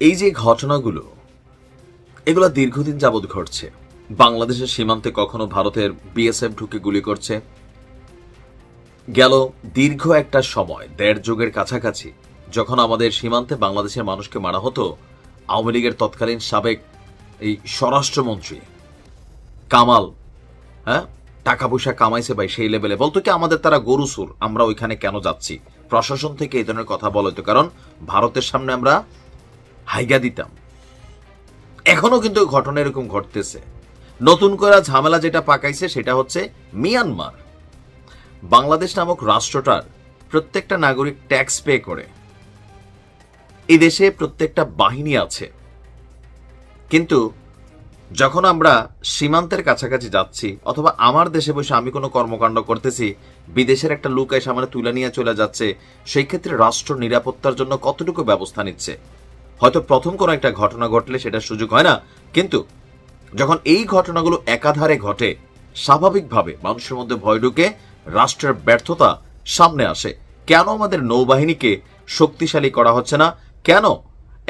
এই যে ঘটনাগুলো, এগুলো দীর্ঘদিন যাবৎ ঘটছে। বাংলাদেশের সীমান্তে কখনো ভারতের বিএসএফ ঢুকে গুলি করছে। গেল দীর্ঘ একটা সময়, 1.5 যুগের কাছাকাছি, যখন আমাদের সীমান্তে বাংলাদেশের মানুষকে মারা হতো, আওয়ামী লীগের তৎকালীন সাবেক এই স্বরাষ্ট্রমন্ত্রী কামাল, হ্যাঁ, টাকা পয়সা কামাইছে ভাই সেই লেভেলে, বলতো কি আমাদের তারা গরু সুর, আমরা ওইখানে কেন যাচ্ছি। প্রশাসন থেকে এই ধরনের কথা বলা হতো, কারণ ভারতের সামনে আমরা হাইগা দিতাম। এখনো কিন্তু ঘটনা এরকম ঘটতেছে। নতুন করে ঝামেলা যেটা পাকাইছে সেটা হচ্ছে মিয়ানমার। বাংলাদেশ নামক রাষ্ট্রটার প্রত্যেকটা নাগরিক ট্যাক্স পে করে, এই দেশে প্রত্যেকটা বাহিনী আছে, কিন্তু যখন আমরা সীমান্তের কাছাকাছি যাচ্ছি অথবা আমার দেশে বসে আমি কোনো কর্মকাণ্ড করতেছি, বিদেশের একটা লোক এসে আমার তুলে নিয়ে চলে যাচ্ছে, সেই ক্ষেত্রে রাষ্ট্র নিরাপত্তার জন্য কতটুকু ব্যবস্থা নিচ্ছে। হয়তো প্রথম কোনো একটা ঘটনা ঘটলে সেটার সুযোগ হয় না, কিন্তু যখন এই ঘটনাগুলো একাধারে ঘটে, স্বাভাবিকভাবে মানুষের মধ্যে ভয় ঢুকে, রাষ্ট্রের ব্যর্থতা সামনে আসে। কেন আমাদের নৌবাহিনীকে শক্তিশালী করা হচ্ছে না? কেন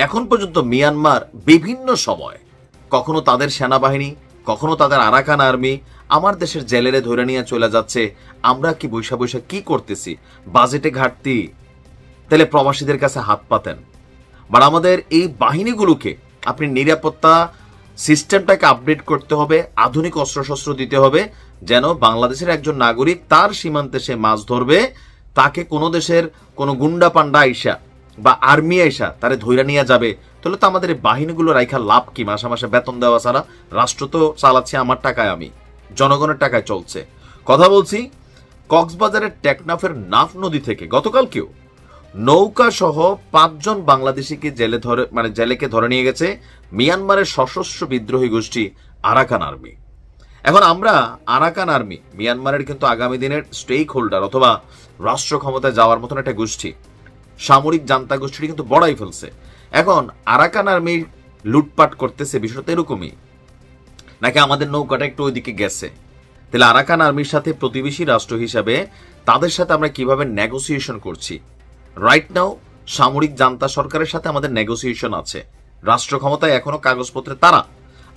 এখন পর্যন্ত মিয়ানমার বিভিন্ন সময়, কখনো তাদের সেনাবাহিনী, কখনো তাদের আরাকান আর্মি আমার দেশের জেলেরে ধরে নিয়ে চলে যাচ্ছে? আমরা কি বৈশা বৈশা কি করতেছি? বাজেটে ঘাটতি, তাহলে প্রবাসীদের কাছে হাত পাতেন। বাট আমাদের এই বাহিনীগুলোকে আপনি নিরাপত্তা সিস্টেমটাকে আপডেট করতে হবে, আধুনিক অস্ত্রশস্ত্র দিতে হবে, যেন বাংলাদেশের একজন নাগরিক তার সীমান্তে সে মাছ ধরবে, তাকে কোনো দেশের কোনো গুন্ডা পান্ডা আইসা বা আর্মি আইসা তারে ধৈরা নিয়ে যাবে। তাহলে তো আমাদের এই বাহিনীগুলো রাইখা লাভ কি? মাসে মাসে বেতন দেওয়া ছাড়া। রাষ্ট্র তো চালাচ্ছে আমার টাকায়, আমি জনগণের টাকায় চলছে। কথা বলছি, কক্সবাজারের টেকনাফের নাফ নদী থেকে গতকালকেও নৌকা সহ 5 জন বাংলাদেশিকে জেলেকে ধরে নিয়ে গেছে মিয়ানমারের সশস্ত্র বিদ্রোহী গোষ্ঠী আরাকান আর্মি। এখন আমরা আরাকান আর্মি মিয়ানমারের কিন্তু আগামী দিনের স্টেক হোল্ডার অথবা রাষ্ট্র ক্ষমতায় যাওয়ার মতন একটা গোষ্ঠী, সামরিক জান্তা গোষ্ঠীটি কিন্তু বড়াই ফেলছে। এখন আরাকান আর্মি লুটপাট করতেছে, বিষয়টা এরকমই নাকি আমাদের নৌকাটা একটু ওইদিকে গেছে? তাহলে আরাকান আর্মির সাথে প্রতিবেশী রাষ্ট্র হিসাবে তাদের সাথে আমরা কিভাবে নেগোসিয়েশন করছি? রাইট নাও সামরিক জান্তা সরকারের সাথে আমাদের নেগোসিয়েশন আছে, রাষ্ট্র ক্ষমতায় এখনো কাগজপত্রে তারা।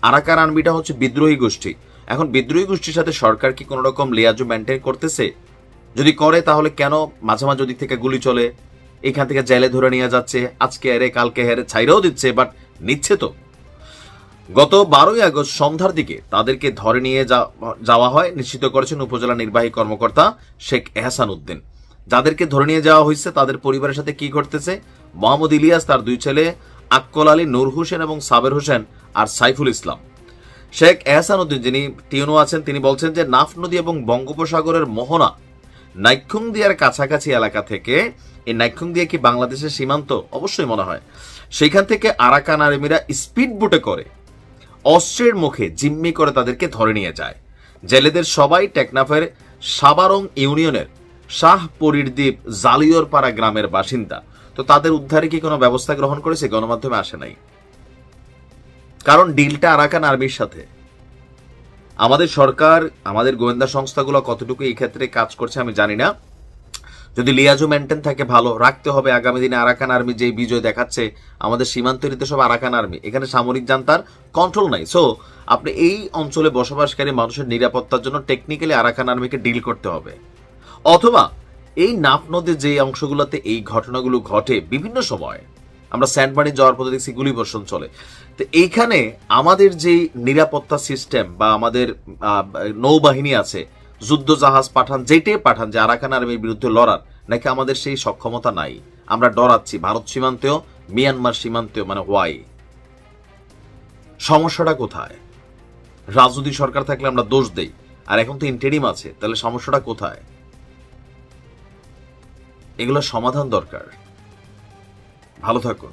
আরাকান আর্মিটা হচ্ছে বিদ্রোহী গোষ্ঠী। এখন বিদ্রোহী গোষ্ঠীর সাথে সরকার কি কোনো রকম লিয়াজু মেনটেন করতেছে? যদি করে তাহলে কেন মাঝে মাঝে ওদিক থেকে গুলি চলে, এখান থেকে জেলে ধরে নিয়ে যাচ্ছে, আজকে হেরে কালকে হেরে ছাইরাও দিচ্ছে, বাট নিচ্ছে তো। গত 12ই আগস্ট সন্ধ্যার দিকে তাদেরকে ধরে নিয়ে যাওয়া হয়, নিশ্চিত করেছেন উপজেলা নির্বাহী কর্মকর্তা শেখ এহসান উদ্দিন। যাদেরকে ধরে নিয়ে যাওয়া হয়েছে তাদের পরিবারের সাথে কি ঘটতেছে? মোহাম্মদ ইলিয়াস, তার 2 ছেলে আক্কল আলী, নূর হোসেন এবং সাবের হোসেন আর সাইফুল ইসলাম। শেখ এহসান উদ্দিন, যিনি টিউনো আছেন, তিনি বলছেন যে নাফ নদী এবং বঙ্গোপসাগরের মোহনা নাইক্ষুংদিয়ার কাছাকাছি এলাকা থেকে, এই নাইক্ষুংদিয়া কি বাংলাদেশের সীমান্ত? অবশ্যই মনে হয়। সেখান থেকে আরাকান আর্মিরা স্পিড বোটে করে অস্ত্রের মুখে জিম্মি করে তাদেরকে ধরে নিয়ে যায়। জেলেদের সবাই টেকনাফের সাবারং ইউনিয়নের শাহ পরিরদ্বীপ জালিয়রপাড়া গ্রামের বাসিন্দা। তো তাদের উদ্ধারে কি কোনো ব্যবস্থা গ্রহণ করেছে? গণমাধ্যমে আসে নাই, কারণ ডিলটা আরাকান আর্মির সাথে। আমাদের সরকার, আমাদের গোয়েন্দা সংস্থাগুলো কতটুকু এই ক্ষেত্রে কাজ করছে আমি জানি না। যদি লিয়াজু মেনটেন থাকে, ভালো রাখতে হবে। আগামী দিনে আরাকান আর্মি যে বিজয় দেখাচ্ছে, আমাদের সীমান্তের সব আরাকান আর্মি, এখানে সামরিক জান্তার কন্ট্রোল নাই। সো আপনি এই অঞ্চলে বসবাসকারী মানুষের নিরাপত্তার জন্য টেকনিক্যালি আরাকান আর্মিকে ডিল করতে হবে। অথবা এই নাফ নদীর যে অংশগুলোতে এই ঘটনাগুলো ঘটে বিভিন্ন সময়, আমরা স্যান্ডবার্ডে যাওয়ার পথে দেখছি গুলিবর্ষণ চলে। তো এইখানে আমাদের যে নিরাপত্তা সিস্টেম বা আমাদের নৌবাহিনী আছে, যুদ্ধ জাহাজ পাঠান, যেটাই পাঠান যে আরাকান আর্মির বিরুদ্ধে লড়ার, নাকি আমাদের সেই সক্ষমতা নাই? আমরা ডরাচ্ছি ভারত সীমান্তেও, মিয়ানমার সীমান্তেও। মানে হোয়াই? সমস্যাটা কোথায়? রাজনৈতিক সরকার থাকলে আমরা দোষ দেই, আর এখন তো ইন্টেরিম আছে, তাহলে সমস্যাটা কোথায়? এগুলো সমাধান দরকার। ভালো থাকুন।